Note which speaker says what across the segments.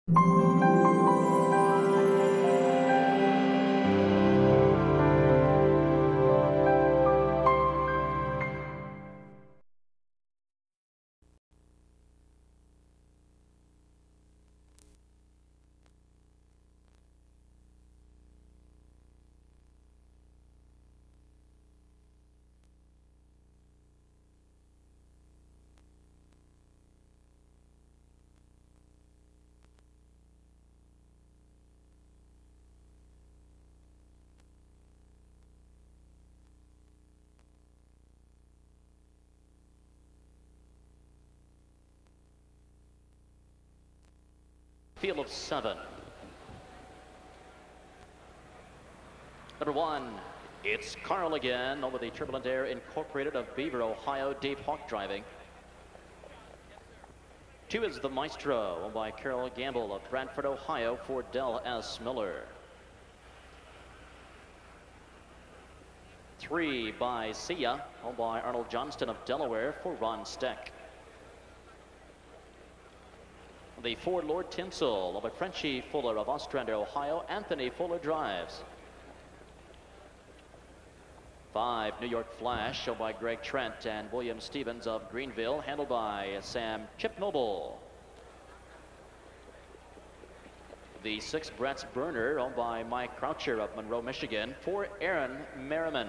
Speaker 1: Field of 7. Number 1, it's Carl again over the Turbulent Air Incorporated of Beaver, Ohio. Dave Hawk driving. 2 is the Maestro, owned by Carol Gamble of Bradford, Ohio, for Del S. Miller. 3 by Sia, owned by Arnold Johnston of Delaware, for Ron Steck. The 4 Lord Tinsel of a Frenchie Fuller of Ostrander, Ohio. Anthony Fuller drives. 5 New York Flash, shown by Greg Trent and William Stevens of Greenville, handled by Sam Chip Noble. The 6 Brett's Burner, owned by Mike Croucher of Monroe, Michigan, for Aaron Merriman.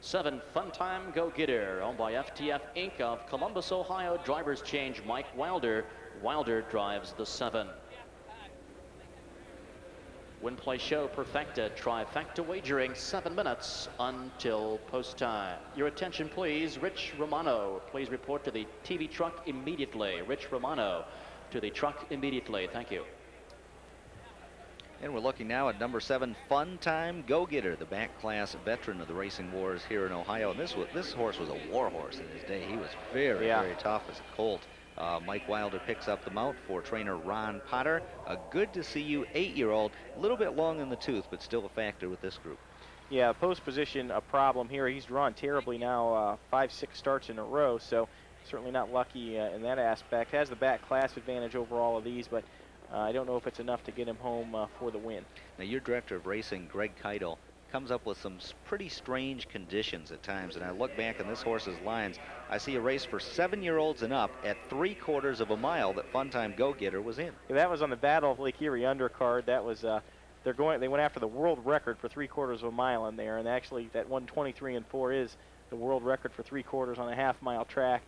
Speaker 1: 7 Funtime Go-Getter, owned by FTF Inc. of Columbus, Ohio. Drivers change Mike Wilder. Wilder drives the 7. Win Play Show perfected. Trifecta wagering, 7 minutes until post time. Your attention, please. Rich Romano, please report to the TV truck immediately. Rich Romano to the truck immediately. Thank you.
Speaker 2: And we're looking now at number 7, Funtime Go-Getter, the back class veteran of the racing wars here in Ohio. And this horse was a war horse in his day. He was very tough as a colt. Mike Wilder picks up the mount for trainer Ron Potter. A good to see you 8-year-old, a little bit long in the tooth, but still a factor with this group.
Speaker 3: Yeah, post position a problem here. He's drawn terribly now, 5-6 starts in a row, so certainly not lucky in that aspect. Has the back class advantage over all of these, but I don't know if it's enough to get him home for the win.
Speaker 2: Now, your director of racing, Greg Keitel, comes up with some pretty strange conditions at times, and I look back on this horse's lines. I see a race for 7-year-olds and up at 3/4 of a mile that Funtime Go-Getter was in.
Speaker 3: Yeah, that was on the Battle of Lake Erie undercard. That was they went after the world record for 3/4 of a mile in there, and actually that 1:23.4 is the world record for 3/4 on a half-mile track.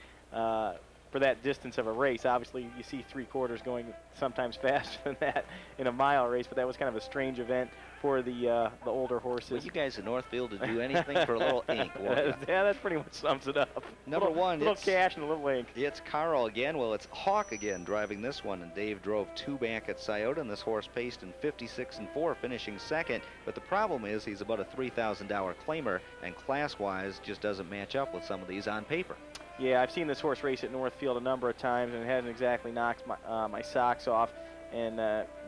Speaker 3: For that distance of a race. Obviously, you see 3/4 going sometimes faster than that in a mile race, but that was kind of a strange event for the older horses.
Speaker 2: Well, you guys at Northfield to do anything for a little ink, won't you?
Speaker 3: Yeah, that pretty much sums it up.
Speaker 2: Number 1,
Speaker 3: little cash and a little ink.
Speaker 2: It's Carl again. Well, it's Hawk again driving this one, and Dave drove 2 back at Scioto, and this horse paced in 56-4, finishing 2nd. But the problem is he's about a $3,000 claimer, and class-wise just doesn't match up with some of these on paper.
Speaker 3: Yeah, I've seen this horse race at Northfield a number of times, and it hasn't exactly knocked my socks off. And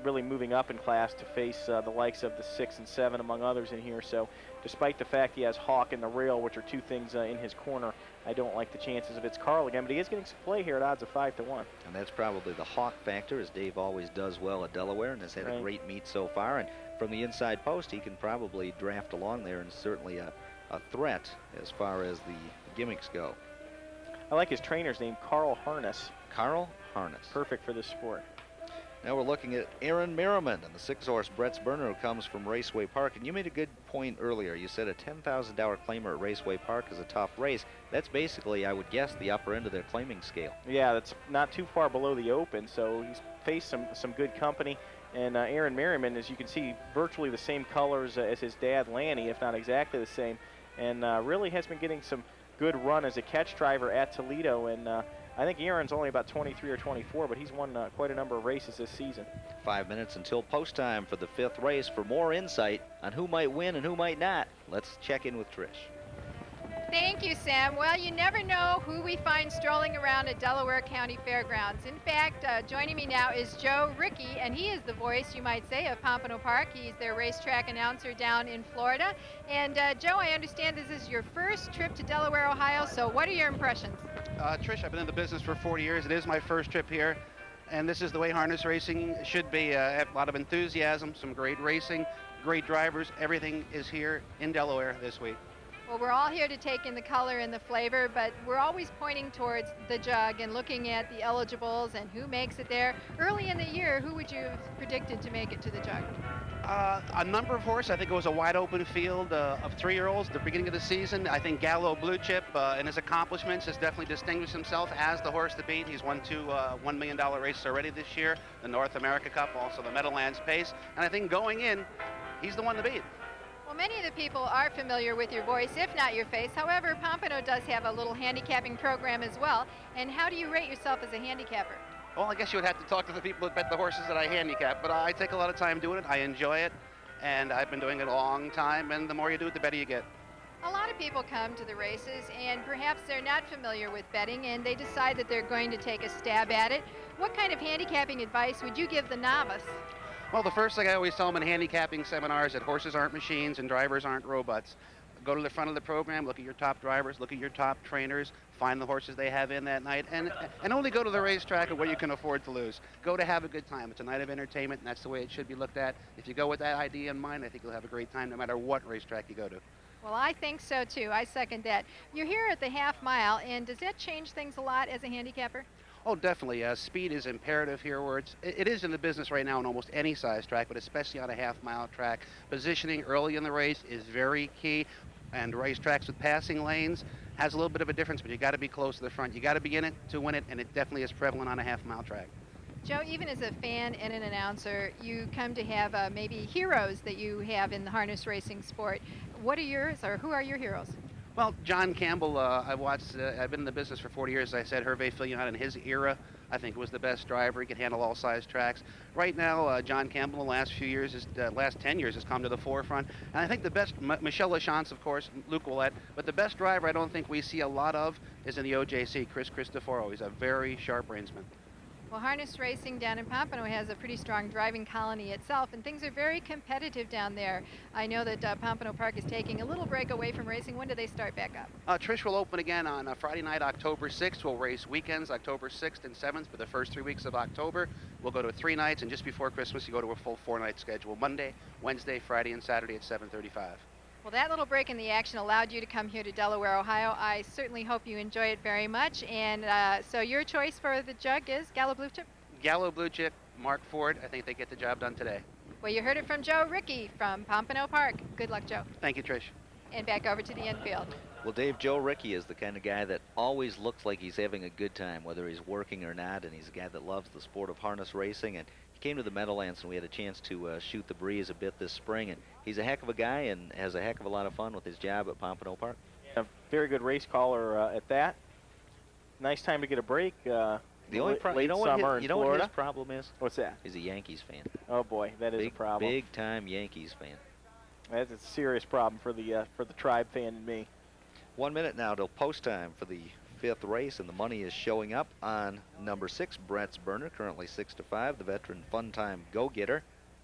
Speaker 3: really moving up in class to face the likes of the 6 and 7, among others in here. So despite the fact he has Hawk and the rail, which are 2 things in his corner, I don't like the chances of it's Carl again. But he is getting some play here at odds of 5-1.
Speaker 2: And that's probably the Hawk factor, as Dave always does well at Delaware and has had a great meet so far. And from the inside post, he can probably draft along there, and certainly a threat as far as the gimmicks go.
Speaker 3: I like his trainer's name, Carl Harness.
Speaker 2: Carl Harness.
Speaker 3: Perfect for this sport.
Speaker 2: Now we're looking at Aaron Merriman and the 6-horse Brett's Burner, who comes from Raceway Park. And you made a good point earlier. You said a $10,000 claimer at Raceway Park is a tough race. That's basically, I would guess, the upper end of their claiming scale. Yeah,
Speaker 3: that's not too far below the open, so he's faced some good company. And Aaron Merriman, as you can see, virtually the same colors as his dad, Lanny, if not exactly the same. And really has been getting some good run as a catch driver at Toledo, and I think Aaron's only about 23 or 24, but he's won quite a number of races this season.
Speaker 2: 5 minutes until post time for the 5th race. For more insight on who might win and who might not, let's check in with Trish.
Speaker 4: Thank you, Sam. Well, you never know who we find strolling around at Delaware County Fairgrounds. In fact, joining me now is Joe Rickey, and he is the voice, you might say, of Pompano Park. He's their racetrack announcer down in Florida. And Joe, I understand this is your first trip to Delaware, Ohio, so what are your impressions?
Speaker 5: Trish, I've been in the business for 40 years. It is my first trip here, and this is the way harness racing should be. Have a lot of enthusiasm, some great racing, great drivers. Everything is here in Delaware this week.
Speaker 4: Well, we're all here to take in the color and the flavor, but we're always pointing towards the jug and looking at the eligibles and who makes it there. Early in the year, who would you have predicted to make it to the jug?
Speaker 5: A number of horses. I think it was a wide open field of 3-year-olds at the beginning of the season. I think Gallo Blue Chip in his accomplishments has definitely distinguished himself as the horse to beat. He's won 2 $1 million races already this year, the North America Cup, also the Meadowlands Pace. And I think going in, he's the one to beat.
Speaker 4: Well, many of the people are familiar with your voice, if not your face. However, Pompano does have a little handicapping program as well. And how do you rate yourself as a handicapper?
Speaker 5: Well, I guess you would have to talk to the people that bet the horses that I handicap, but I take a lot of time doing it. I enjoy it, and I've been doing it a long time, and the more you do it, the better you get.
Speaker 4: A lot of people come to the races, and perhaps they're not familiar with betting, and they decide that they're going to take a stab at it. What kind of handicapping advice would you give the novice?
Speaker 5: Well, the first thing I always tell them in handicapping seminars is that horses aren't machines and drivers aren't robots. Go to the front of the program, look at your top drivers, look at your top trainers, find the horses they have in that night, and only go to the racetrack at what you can afford to lose. Go to have a good time. It's a night of entertainment, and that's the way it should be looked at. If you go with that idea in mind, I think you'll have a great time no matter what racetrack you go to.
Speaker 4: Well, I think so, too. I second that. You're here at the half mile, and does that change things a lot as a handicapper?
Speaker 5: Oh, definitely. Speed is imperative here. Where it is in the business right now on almost any size track, but especially on a half-mile track. Positioning early in the race is very key, and racetracks with passing lanes has a little bit of a difference, but you got to be close to the front. You got to be in it to win it, and it definitely is prevalent on a half-mile track.
Speaker 4: Joe, even as a fan and an announcer, you come to have maybe heroes that you have in the harness racing sport. What are yours, or who are your heroes?
Speaker 5: Well, John Campbell, I've been in the business for 40 years. As I said, Hervé Fillon in his era, I think was the best driver. He could handle all size tracks. Right now, John Campbell in the last few years, last 10 years, has come to the forefront. And I think the best, Michel Lachance, of course, Luc Ouellette, but the best driver I don't think we see a lot of is in the OJC, Chris Cristoforo. He's a very sharp reinsman.
Speaker 4: Well, harness racing down in Pompano has a pretty strong driving colony itself, and things are very competitive down there. I know that Pompano Park is taking a little break away from racing. When do they start back up?
Speaker 5: Trish will open again on Friday night, October 6th. We'll race weekends, October 6th and 7th for the first 3 weeks of October. We'll go to 3 nights, and just before Christmas, you go to a full 4-night schedule, Monday, Wednesday, Friday, and Saturday at 7:35.
Speaker 4: Well, that little break in the action allowed you to come here to Delaware, Ohio. I certainly hope you enjoy it very much. And so your choice for the jug is Gallo Blue Chip?
Speaker 5: Gallo Blue Chip, Mark Ford. I think they get the job done today.
Speaker 4: Well, you heard it from Joe Rickey from Pompano Park. Good luck, Joe.
Speaker 5: Thank you, Trish.
Speaker 4: And back over to the infield.
Speaker 2: Well, Dave, Joe Rickey is the kind of guy that always looks like he's having a good time, whether he's working or not, and he's a guy that loves the sport of harness racing. And he came to the Meadowlands, and we had a chance to shoot the breeze a bit this spring. And he's a heck of a guy and has a heck of a lot of fun with his job at Pompano Park.
Speaker 3: A very good race caller at that. Nice time to get a break.
Speaker 2: The only problem, you know what his problem is?
Speaker 3: What's that?
Speaker 2: He's a Yankees fan.
Speaker 3: Oh boy, that is a problem.
Speaker 2: Big time Yankees fan.
Speaker 3: That's a serious problem for the Tribe fan and me.
Speaker 2: 1 minute now till post time for the 5th race, and the money is showing up on number 6, Brett's Burner, currently 6-5. The veteran Fun Time Go Getter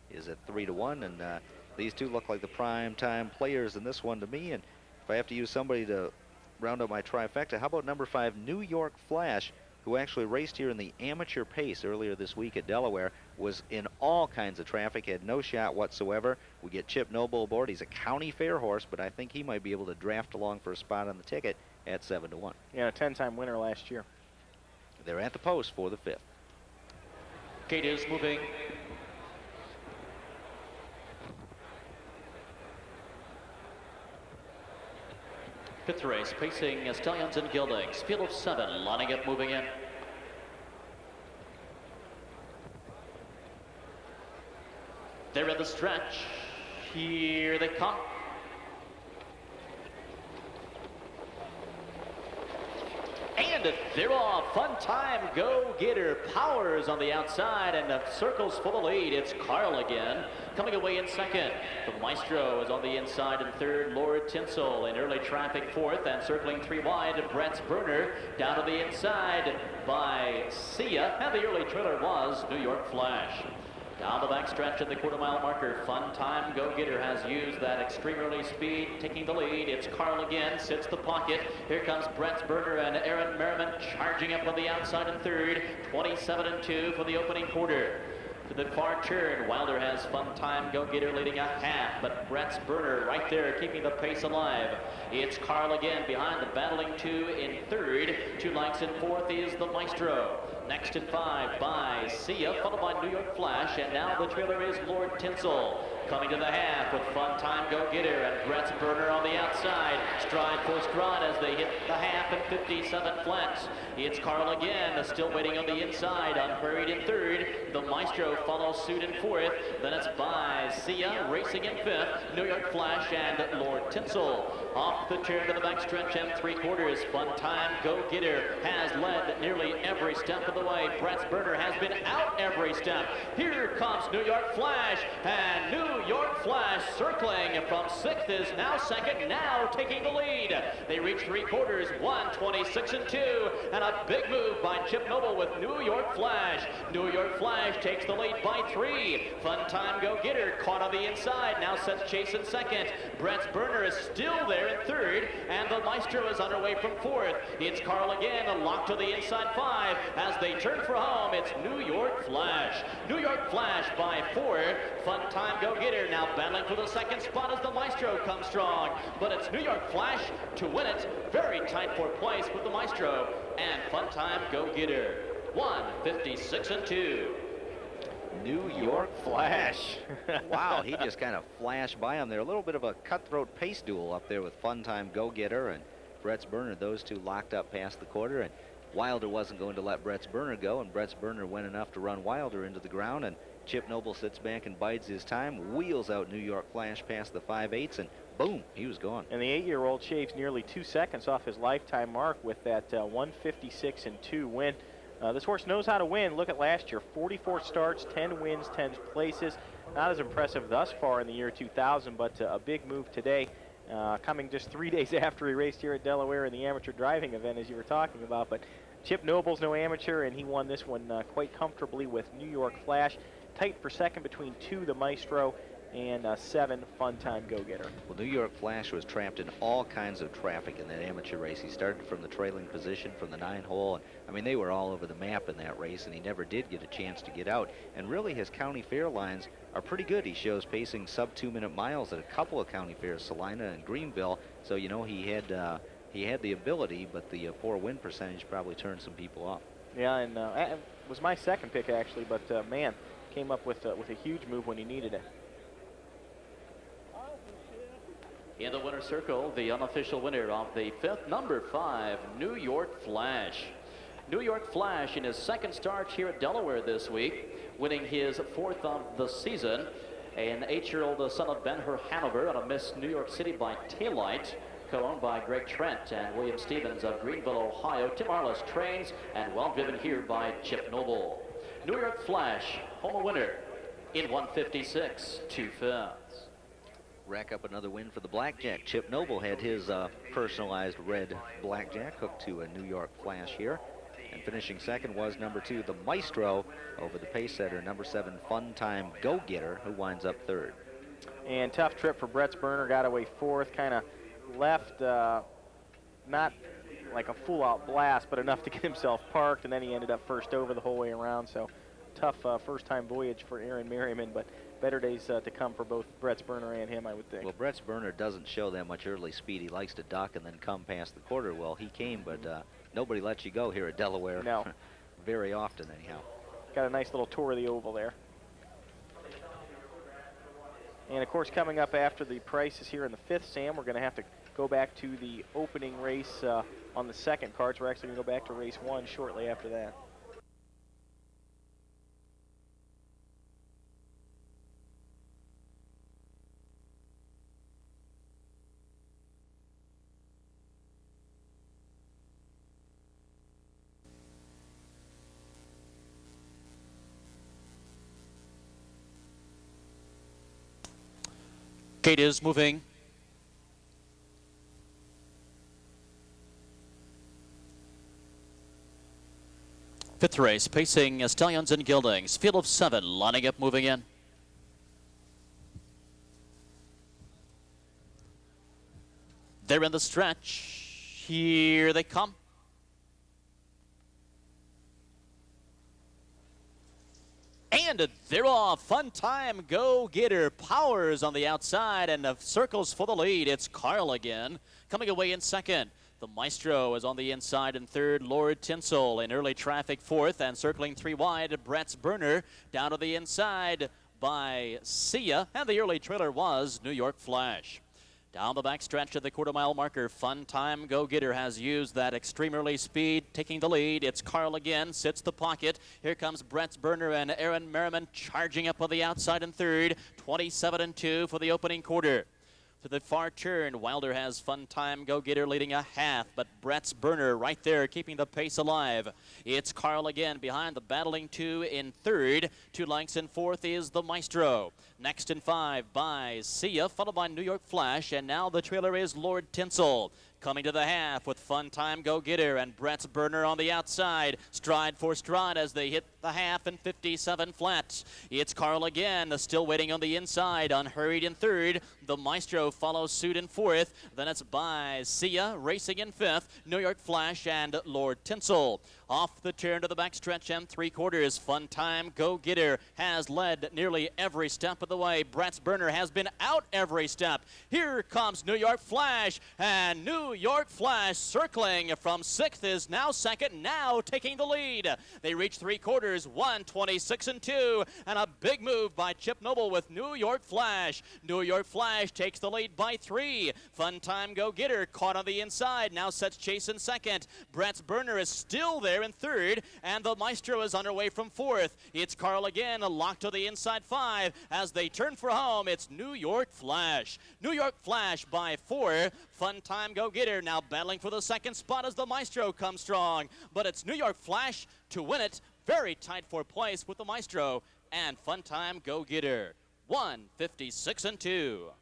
Speaker 2: is at 3-1, and these two look like the prime time players in this one to me. And if I have to use somebody to round up my trifecta, how about number 5, New York Flash, who actually raced here in the amateur pace earlier this week at Delaware, was in all kinds of traffic, had no shot whatsoever. We get Chip Noble aboard. He's a county fair horse, but I think he might be able to draft along for a spot on the ticket at 7-1.
Speaker 3: Yeah, a 10-time winner last year.
Speaker 2: They're at the post for the 5th.
Speaker 1: Gate is moving. Fifth race, pacing Stallions and Geldings. Field of 7, lining up, moving in. They're at the stretch. Here they come. And they're off. Fun Time Go Getter Powers on the outside, and the circles for the lead. It's Carl again coming away in second. The Maestro is on the inside in third. Lord Tinsel in early traffic fourth, and circling 3 wide, Brett's Burner down to the inside by Sia, and the early trailer was New York Flash. Down the back stretch at the quarter-mile marker, Fun Time Go-Getter has used that extreme early speed, taking the lead. It's Carl again, sits the pocket. Here comes Brett Berger and Aaron Merriman charging up on the outside in third. 27-2 for the opening quarter. To the far turn, Wilder has Fun Time Go-Getter leading a half, but Brett's Berner right there keeping the pace alive. It's Carl again behind the battling two in third. 2 lengths in fourth is the Maestro. Next in 5 by Sia, followed by New York Flash, and now the trailer is Lord Tinsel. Coming to the half with Fun Time Go-Getter and Brett's Berner on the outside. Stride for stride as they hit the half and 57 flats. It's Carl again, still waiting on the inside, unhurried in third. The Maestro follows suit in fourth. Then it's by Sia, racing in fifth. New York Flash and Lord Tinsel. Off the turn to the back stretch and 3/4. Fun Time Go-Getter has led nearly every step of the way. Brett's Berner has been out every step. Here comes New York Flash, and New York Flash circling from 6th is now 2nd, now taking the lead. They reach 3/4, 1:26-2, and a big move by Chip Noble with New York Flash. New York Flash takes the lead by 3. Fun Time Go-Getter caught on the inside, now sets chase in 2nd. Brett's Berner is still there in 3rd, and the Maestro is underway from 4th. It's Carl again, a lock to the inside 5. As they turn for home, it's New York Flash. New York Flash by 4. Fun Time Go-Getter now battling for the 2nd spot as the Maestro comes strong. But it's New York Flash to win it. Very tight for place with the Maestro and Fun Time Go-Getter. 1:56-2.
Speaker 2: New York Flash. Wow, he just kind of flashed by him there. A little bit of a cutthroat pace duel up there with Fun Time Go-Getter and Brett's Berner. Those two locked up past the quarter, and Wilder wasn't going to let Brett's Berner go, and Brett's Berner went enough to run Wilder into the ground, and Chip Noble sits back and bides his time, wheels out New York Flash past the 5/8, and boom, he was gone.
Speaker 3: And the 8-year-old shaves nearly 2 seconds off his lifetime mark with that 1:56-2 win. This horse knows how to win. Look at last year, 44 starts, 10 wins, 10 places. Not as impressive thus far in the year 2000, but a big move today, coming just 3 days after he raced here at Delaware in the amateur driving event, as you were talking about. But Chip Noble's no amateur, and he won this one quite comfortably with New York Flash. Tight for 2nd between 2, the Maestro, and 7, Fun Time Go-Getter.
Speaker 2: Well, New York Flash was trapped in all kinds of traffic in that amateur race. He started from the trailing position from the 9-hole, and I mean, they were all over the map in that race, and he never did get a chance to get out. And really, his county fair lines are pretty good. He shows pacing sub 2-minute miles at a couple of county fairs, Salina and Greenville. So, you know, he had the ability, but the poor win percentage probably turned some people off.
Speaker 3: Yeah, and it was my 2nd pick actually, but man, came up with a huge move when he needed it.
Speaker 1: In the winner's circle, the unofficial winner of the 5th, number 5, New York Flash. New York Flash in his 2nd start here at Delaware this week, winning his 4th of the season. An 8-year-old son of Ben-Hur Hanover on a miss New York City by taillight, co-owned by Greg Trent and William Stevens of Greenville, Ohio. Tim Arliss trains and well driven here by Chip Noble. New York Flash, home winner in 1:56-2/5.
Speaker 2: Rack up another win for the Blackjack. Chip Noble had his personalized red Blackjack hooked to a New York Flash here. And finishing 2nd was number 2, the Maestro, over the pace setter, number 7, Fun Time Go-Getter, who winds up 3rd.
Speaker 3: And tough trip for Brett's Berner, got away 4th, kind of left, not like a full-out blast, but enough to get himself parked, and then he ended up 1st over the whole way around. So tough first-time voyage for Aaron Merriman, but better days to come for both Brett's Berner and him, I would think.
Speaker 2: Well, Brett's Berner doesn't show that much early speed. He likes to duck and then come past the quarter. Well, he came, but nobody lets you go here at Delaware.
Speaker 3: No.
Speaker 2: Very often, anyhow.
Speaker 3: Got a nice little tour of the oval there. And, of course, coming up after the prices here in the 5th, Sam, we're going to have to go back to the opening race on the 2nd card. So we're actually going to go back to race 1 shortly after that.
Speaker 6: Gate is moving.
Speaker 1: Fifth race, pacing Stallions and Geldings. Field of 7, lining up, moving in. They're in the stretch. Here they come. And they're off. Fun Time Go Getter powers on the outside and circles for the lead. It's Carl again coming away in second. The Maestro is on the inside in third. Lord Tinsel in early traffic fourth, and circling 3 wide, Brett's Burner down to the inside by Sia, and the early trailer was New York Flash. Down the back stretch of the quarter-mile marker, Fun Time Go Getter has used that extreme early speed, taking the lead. It's Carl again, sits the pocket. Here comes Brett's Burner and Aaron Merriman charging up on the outside in third. 27-2 for the opening quarter. To the far turn, Wilder has Fun Time Go Getter leading a half, but Brett's Burner right there keeping the pace alive. It's Carl again behind the battling 2 in third. 2 lengths in fourth is the Maestro. Next in 5 by Sia, followed by New York Flash, and now the trailer is Lord Tinsel. Coming to the half with Fun Time Go Getter and Brett's Burner on the outside. Stride for stride as they hit the half and 57 flat. It's Carl again, still waiting on the inside, unhurried in third. The Maestro follows suit in fourth. Then it's by Sia racing in fifth. New York Flash and Lord Tinsel. Off the turn to the backstretch and 3/4. Fun Time Go Getter has led nearly every step of the way. Brett's Burner has been out every step. Here comes New York Flash, and New York Flash circling from 6th is now second, now taking the lead. They reach 3/4, 1:26-2, and a big move by Chip Noble with New York Flash. New York Flash takes the lead by 3. Fun Time Go Getter caught on the inside, now sets chase in second. Brett's Burner is still there in third, and the Maestro is underway from 4th. It's Carl again, locked to the inside 5. As they turn for home, it's New York Flash. New York Flash by 4. Fun Time Go Getter now battling for the second spot as the Maestro comes strong. But it's New York Flash to win it. Very tight for place with the Maestro and Fun Time Go Getter. 1:56-2.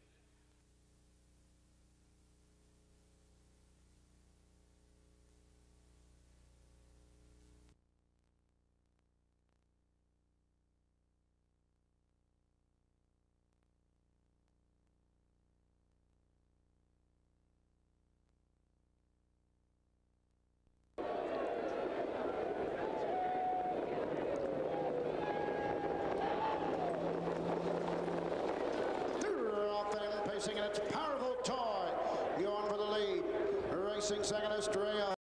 Speaker 6: And it's Powerful Toy. You're on for the lead. Racing second is Drea.